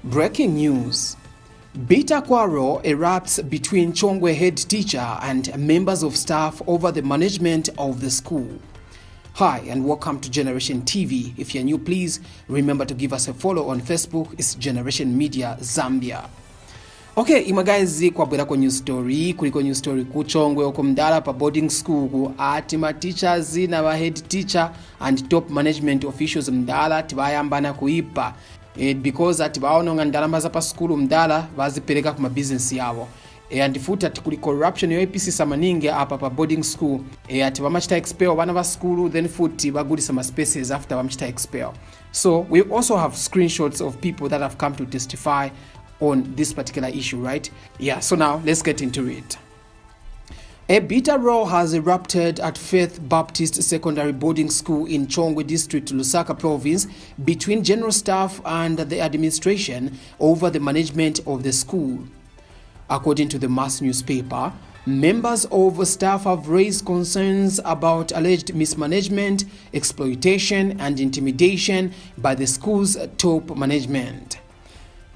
Breaking news. Bitter Quarrel erupts between Chongwe HeadTeacher and members of staff over the management of the school. Hi and welcome to Generation TV. If you're new, please remember to give us a follow on Facebook. It's Generation Media Zambia. Okay, imagazi kwa bwera kwa news story, kuliko news story ku Chongwe okumdala pa boarding school ku ati ma teachers na wa head teacher and top management officials mdala tibayambana kuipa. Because ati baononga ndalama za pa school mdala bazipeleka ku business yabo. And futa ati kuli corruption yo APC samaninge apa pa boarding school. Ati bamachita expel bana ba school then futi bagulisa ma spaces after bamachita expel. So we also have screenshots of people that have come to testify on this particular issue, right? Yeah, so now let's get into it. A bitter row has erupted at Faith Baptist Secondary Boarding School in Chongwe District, Lusaka Province, between general staff and the administration over the management of the school. According to the mass newspaper, members of staff have raised concerns about alleged mismanagement, exploitation, and intimidation by the school's top management.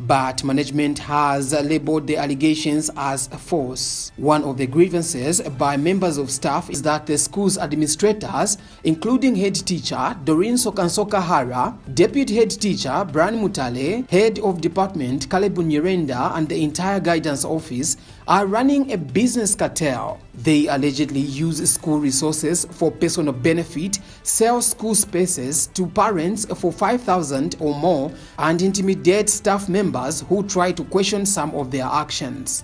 But management has labeled the allegations as false. One of the grievances by members of staff is that the school's administrators, including head teacher Doreen Sokansoka Hara, deputy head teacher Brian Mutale, head of department Kalebu Nyirenda, and the entire guidance office are running a business cartel. They allegedly use school resources for personal benefit, sell school spaces to parents for 5,000 or more, and intimidate staff members who try to question some of their actions.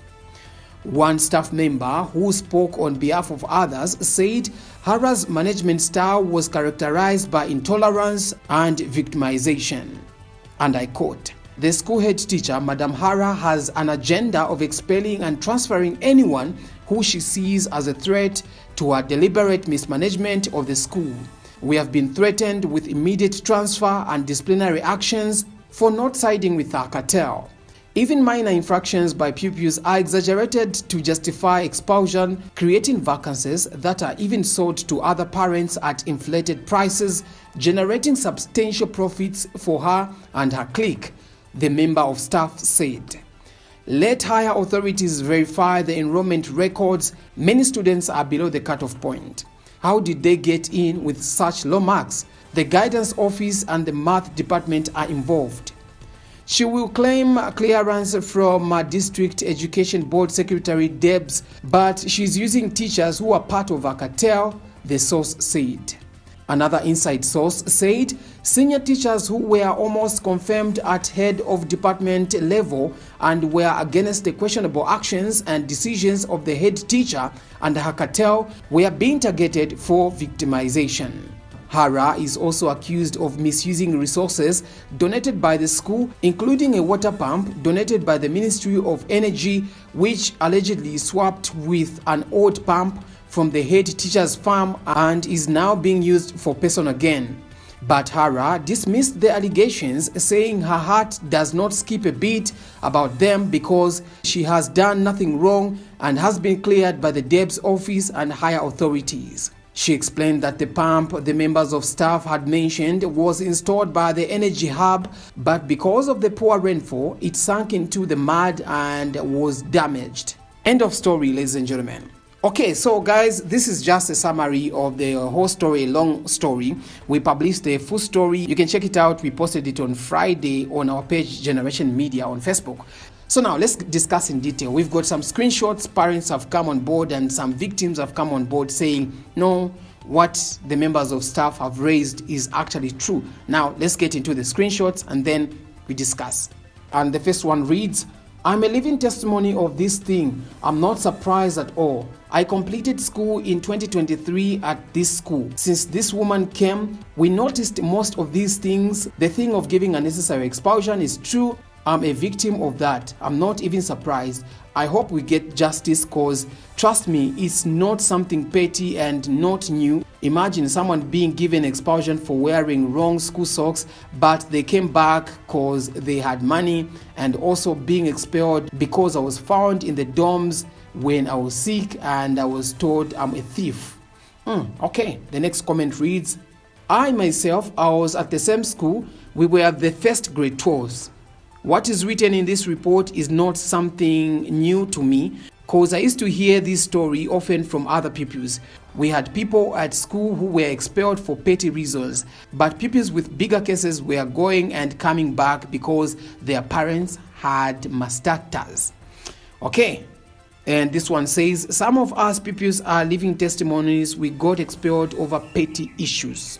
One staff member who spoke on behalf of others said Hara's management style was characterized by intolerance and victimization. And I quote, "The school head teacher, Madam Hara, has an agenda of expelling and transferring anyone who she sees as a threat to her deliberate mismanagement of the school. We have been threatened with immediate transfer and disciplinary actions for not siding with our cartel. Even minor infractions by pupils are exaggerated to justify expulsion, creating vacancies that are even sold to other parents at inflated prices, generating substantial profits for her and her clique," the member of staff said. "Let higher authorities verify the enrollment records. Many students are below the cutoff point. How did they get in with such low marks? The guidance office and the math department are involved." She will claim clearance from District Education Board Secretary Debs, but she's using teachers who are part of a cartel, the source said. Another inside source said senior teachers who were almost confirmed at head of department level and were against the questionable actions and decisions of the head teacher and her cartel were being targeted for victimization. Hara is also accused of misusing resources donated by the school, including a water pump donated by the Ministry of Energy, which allegedly swapped with an old pump from the head teacher's farm and is now being used for personal gain. But Hara dismissed the allegations, saying her heart does not skip a beat about them because she has done nothing wrong and has been cleared by the Debs office and higher authorities. She explained that the pump the members of staff had mentioned was installed by the energy hub, but because of the poor rainfall, it sank into the mud and was damaged. End of story, ladies and gentlemen. Okay, so guys, this is just a summary of the whole story, a long story. We published the full story. You can check it out. We posted it on Friday on our page Generation Media on Facebook. So now let's discuss in detail. We've got some screenshots. Parents have come on board and some victims have come on board saying, no, what the members of staff have raised is actually true. Now let's get into the screenshots and then we discuss. And the first one reads, "I'm a living testimony of this thing. I'm not surprised at all. I completed school in 2023 at this school. Since this woman came, we noticed most of these things. The thing of giving unnecessary expulsion is true. I'm a victim of that. I'm not even surprised. I hope we get justice cause trust me, it's not something petty and not new. Imagine someone being given expulsion for wearing wrong school socks, but they came back cause they had money, and also being expelled because I was found in the dorms when I was sick and I was told I'm a thief." Okay, the next comment reads, "I myself, I was at the same school. We were the first grade 12s. What is written in this report is not something new to me, because I used to hear this story often from other pupils. We had people at school who were expelled for petty reasons, but pupils with bigger cases were going and coming back because their parents had mastactors. Okay, and this one says, some of us pupils are living testimonies we got expelled over petty issues.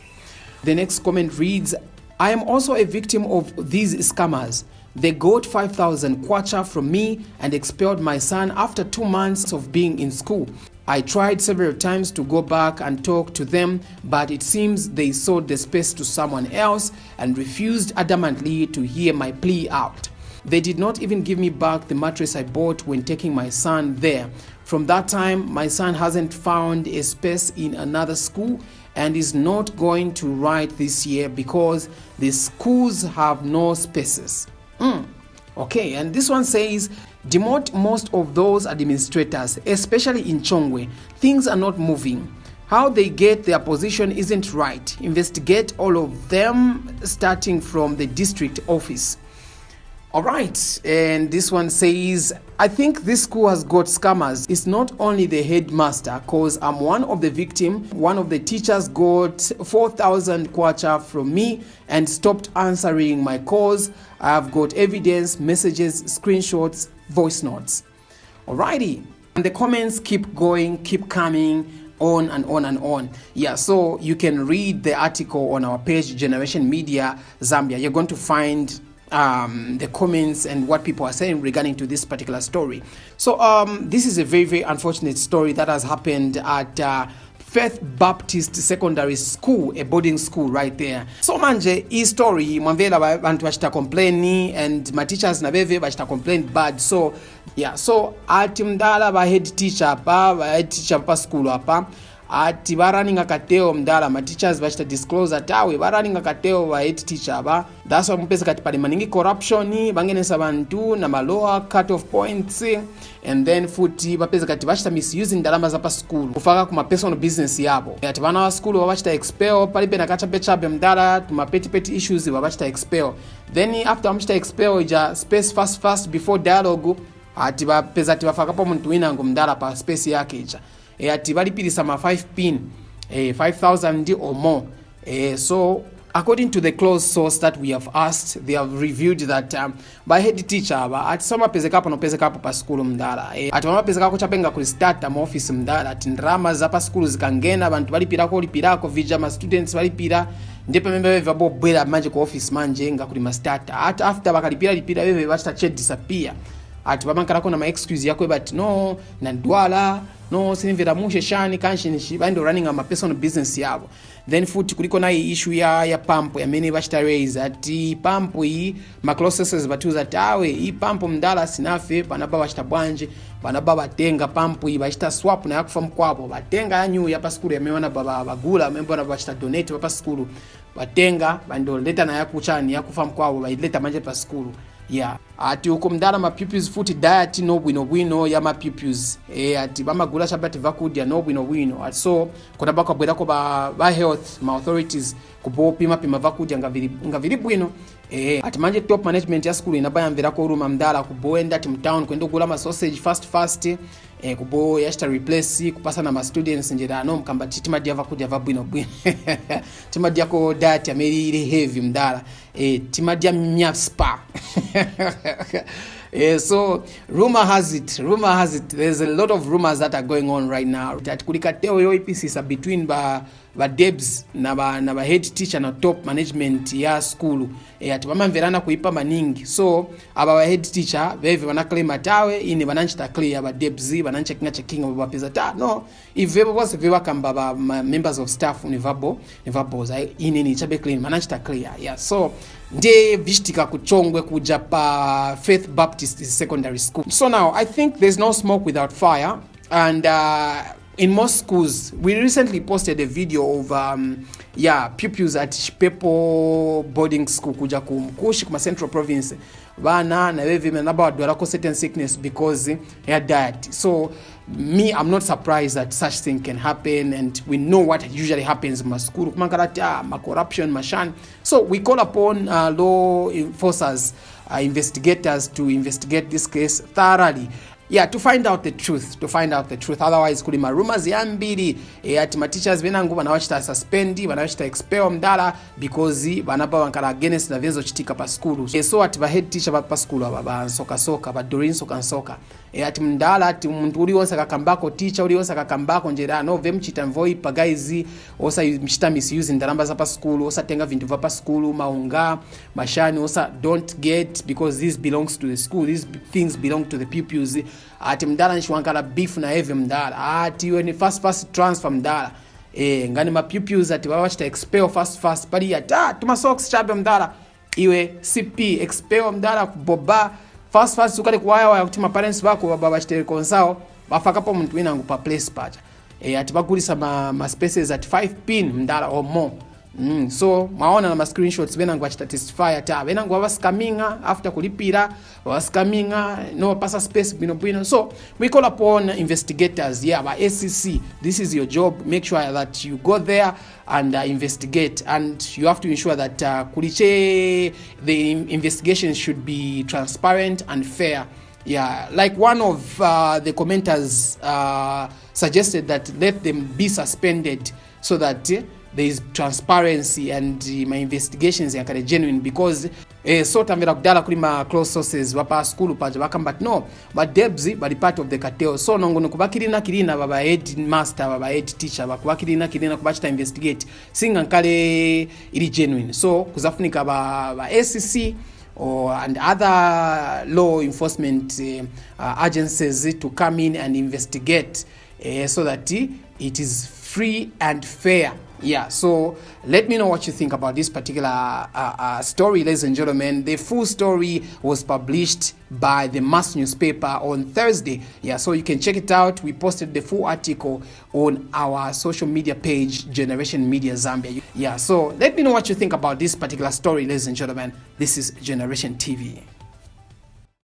The next comment reads, I am also a victim of these scammers. They got 5,000 kwacha from me and expelled my son after 2 months of being in school. I tried several times to go back and talk to them, but it seems they sold the space to someone else and refused adamantly to hear my plea out. They did not even give me back the mattress I bought when taking my son there. From that time, my son hasn't found a space in another school and is not going to write this year because the schools have no spaces. Okay, and this one says, demote most of those administrators, especially in Chongwe. Things are not moving. How they get their position isn't right. Investigate all of them, starting from the district office. All right, and this one says, I think this school has got scammers. It's not only the headmaster, cause I'm one of the victims. One of the teachers got 4,000 kwacha from me and stopped answering my calls. I've got evidence, messages, screenshots, voice notes. Alrighty, and the comments keep going, keep coming on and on and on. Yeah, so you can read the article on our page, Generation Media Zambia. You're going to find the comments and what people are saying regarding to this particular story. So this is a very, very unfortunate story that has happened at Faith Baptist Secondary School, a boarding school right there. So manje, hii story mwamvela bantu bachita complain and my teachers na beve bachita complain bad. So yeah, so ati mdala ba head teacher pa school hapa ati baraninga kateo mdala ma teachers bachita disclose atawe baraninga kateo ba head teacher ba. That's why mpesa kati pali maningi corruption bangenesa bantu na maloa cut off points, and then futi bapeza kati bachita misusing ndalama za pa school kufaka kuma personal business yabo. Ati bana wa school bachita expel pali pena kacha pecha be mdala tuma petty issues bachita expel. Then after bachita expel ija space fast before dialogue ati bapeza ati bafaka pa muntu wina ngo mdala pa space yake ija. Ati balipirisa ma 5 pin 5,000 or more. So according to the close source that we have asked, they have reviewed that by head teacher at soma pezekapo no pezekapo pa school mdala ati mama pezekako chapenga ku start am office mdala ati ndrama za pa school zikangena bantu balipirako vija ma students balipira ndipo membe vabo bwela manje ku office manje nga kuli ma start at after bakalipira bebe bachita chat disappear ati bamankarako na ma excuse yako but no na ndwala no sinivera mushe shani kanshi bando running ama personal business yabo. Then futi kuliko na issue ya pump ya many bachita raise ati pump hii ma closest batuza tawe hii pump mdala sinafe panaba bachita bwanje panaba batenga pump hii bachita swap na yakufa mkwabo batenga yanyu ya pa school yameona baba bagula membo na bachita donate pa school batenga bando leta na yakuchani yakufa mkwabo baileta manje pa school. Yeah, ati uko mdala ma pupils futi diet no bwino ya ma pupils ati bamagula shabati vakudya no bwino ati so kona bako bwerako ba health ma authorities kupima vakudya ngaviri bwino ati manje top management ya school inabayamvirako uruma mdala kuboenda ati mtown kwenda kugula ma sausage fast kubo yashita replace kupasa na ma students njera no mkamba timadia vakudya vabwino timadia ko diet ya meri heavy mdala timadia mnyaspa. So rumor has it there's a lot of rumors that are going on right now that kulikateo yo IPCs between ba debs na ba head teacher na top management ya school ati bamamverana kuipa maningi. So aba head teacher beve bana claim atawe ini bananchita clear ba debs bananchecking aba peza ta no if vebo was veba kamba ba members of staff ni vabo ini ni chabe clean bananchita clear. Yeah, so nde vishtika kuchongwe kuja pa Faith Baptist Secondary School. So now I think there's no smoke without fire, and in most schools we recently posted a video of pupils at Chipepo boarding school kuja kumkushi kuma Central Province bana na wewe menaba dwalako certain sickness because ya diet. So me, I'm not surprised that such thing can happen, and we know what usually happens in my school, ma corruption, mashan. So we call upon law enforcers investigators to investigate this case thoroughly. Yeah, to find out the truth. Otherwise kuli rumors yambiri ati ma teachers benangu banawachita suspend, banawachita expel mdala because banaba bankala against na vyenzo chitika pa school. So ati ba head teacher pa school aba soka ba dorin soka ati mdala ati muntu uli wonsa kakambako teacher uli wonsa kakambako njera no vemchita mvoi pagaizi osa mchita misuse ndalamba za pa school, osa tenga vintu va pa school, maunga mashani, osa don't get because this belongs to the school, these things belong to the pupils. Ati mdala nishwankala beef na heavy mdala ati when fast transfer mdala ngani ma pupils ati wawachita expel fast pali ata tuma socks chabe mdala iwe CP expel mdala kuboba fast ukale kuwaya kuti ma parents bako baba bachite konsao bafakapo muntu wina ngupa place pacha ati bagulisa ma spaces at 5 pin mdala or more. So maona na ma screenshots benangu bachita testify ata benangu wabascaminga after kulipira wabascaminga no passa space bino. So we call upon investigators, by SCC. This is your job. Make sure that you go there and investigate, and you have to ensure that the investigation should be transparent and fair. Like one of the commenters suggested that let them be suspended so that there is transparency and my investigations are kind of genuine, because so tamvera kudala kuli ma close sources wapa school paja bakamba but no but debs bali part of the cartel. So nongono kubakirina baba head master baba head teacher bakubakirina kubachita investigate singa nkale ili genuine. So kuzafunika ba SCC and other law enforcement agencies to come in and investigate so that it is free and fair. So let me know what you think about this particular story, ladies and gentlemen. The full story was published by the Mass newspaper on Thursday. So you can check it out. We posted the full article on our social media page, Generation Media Zambia. So let me know what you think about this particular story, ladies and gentlemen. This is Generation TV.